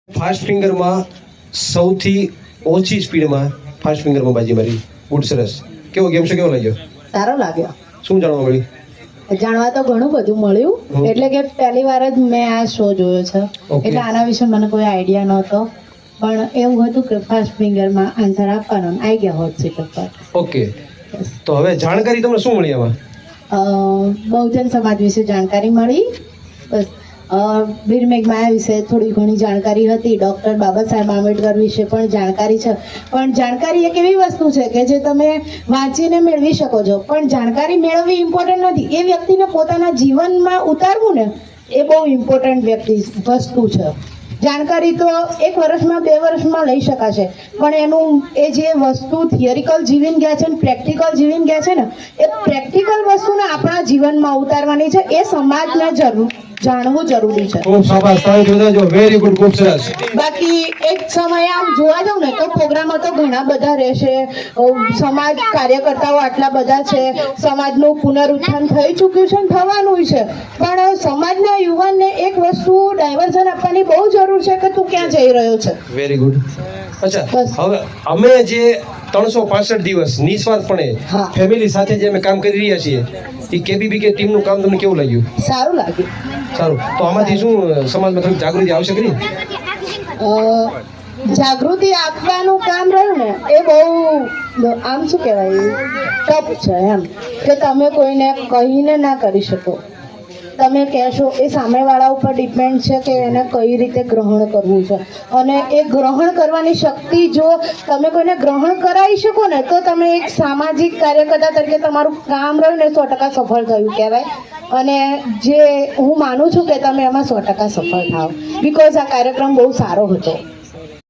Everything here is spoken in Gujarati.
ફાસ્ટ ફિંગરમાં સૌથી ઓછી સ્પીડમાં ફાસ્ટ ફિંગરમાં બાજી મારી. ગુડ, સરસ. કેવો ગેમ છે, કેવો લાગ્યો? સારો લાગ્યો. શું જાણવા મળ્યું? જાણવા તો ઘણું બધું મળ્યું. એટલે કે પહેલી વાર જ મેં આ શો જોયો છે, એટલે આના વિશે મને કોઈ આઈડિયા નહોતો. પણ એવું હતું કે ફાસ્ટ ફિંગરમાં આન્સર આપવાનો આવી ગયા હોત સીટ ઉપર. ઓકે, તો હવે જાણકારી તમને શું મળી આમાં? બહુજન સમાજ વિશે જાણકારી મળી. બસ વીર મેઘમાયા વિશે થોડી ઘણી જાણકારી હતી. ડૉક્ટર બાબા સાહેબ આંબેડકર વિશે પણ જાણકારી છે. પણ જાણકારી એક એવી વસ્તુ છે કે જે તમે વાંચીને મેળવી શકો છો, પણ જાણકારી મેળવવી ઇમ્પોર્ટન્ટ નથી. એ વ્યક્તિને પોતાના જીવનમાં ઉતારવું ને એ બહુ ઇમ્પોર્ટન્ટ વસ્તુ છે. જાણકારી તો 1 વર્ષમાં 2 વર્ષમાં લઈ શકાશે, પણ એનું એ જે વસ્તુ થિયરિકલ જીવીને ગયા છે ને પ્રેક્ટિકલ જીવીને ગયા છે ને, એ પ્રેક્ટિકલ વસ્તુને આપણા જીવનમાં ઉતારવાની છે. એ સમાજને જાણવું જરૂરી છે. ખૂબ શાબાશ, તાળી બજાવજો. વેરી ગુડ, ખૂબ સરસ. બાકી એક સમયે આમ જોવા જાવ ને તો પ્રોગ્રામો તો ઘણા બધા રહેશે. સમાજ કાર્યકર્તાઓ આટલા બધા છે, સમાજનું પુનરુત્થાન થઈ ચૂક્યું છે ને થવાનું છે. પણ સમાજના યુવાનને એક વસ્તુ ડાયવર્ઝન આપવાની બહુ જરૂર છે કે તું ક્યાં જઈ રહ્યો છે. Very good. અચ્છા, હવે અમે જે 365 દિવસ નિસ્વાર્થપણે ફેમિલી સાથે જે અમે કામ કરી રહ્યા છીએ, એ કેબીબી ટીમનું કામ તમને કેવું લાગ્યું? સારું લાગ્યું. સારું. તો આમાંથી શું સમાજમાં થોડી જાગૃતિ આવશે ખરી? જાગૃતિ આપવાનું કામ રહ્યું ને એ બહુ આમ શું કહેવાય ટફ છે એમ, કે તમે કોઈને કહીને ના કરી શકો. તમે કહેશો એ સામેવાળા ઉપર ડિપેન્ડ છે કે એને કઈ રીતે ગ્રહણ કરવું છે. અને એ ગ્રહણ કરવાની શક્તિ જો તમે કોઈને ગ્રહણ કરાવી શકો ને તો તમે એક સામાજિક કાર્યકર્તા તરીકે તમારું કામ રહ્યું ને 100% સફળ થયું કહેવાય. અને જે હું માનું છું કે તમે એમાં 100% સફળ થાવ, બિકોઝ આ કાર્યક્રમ બહુ સારો હતો.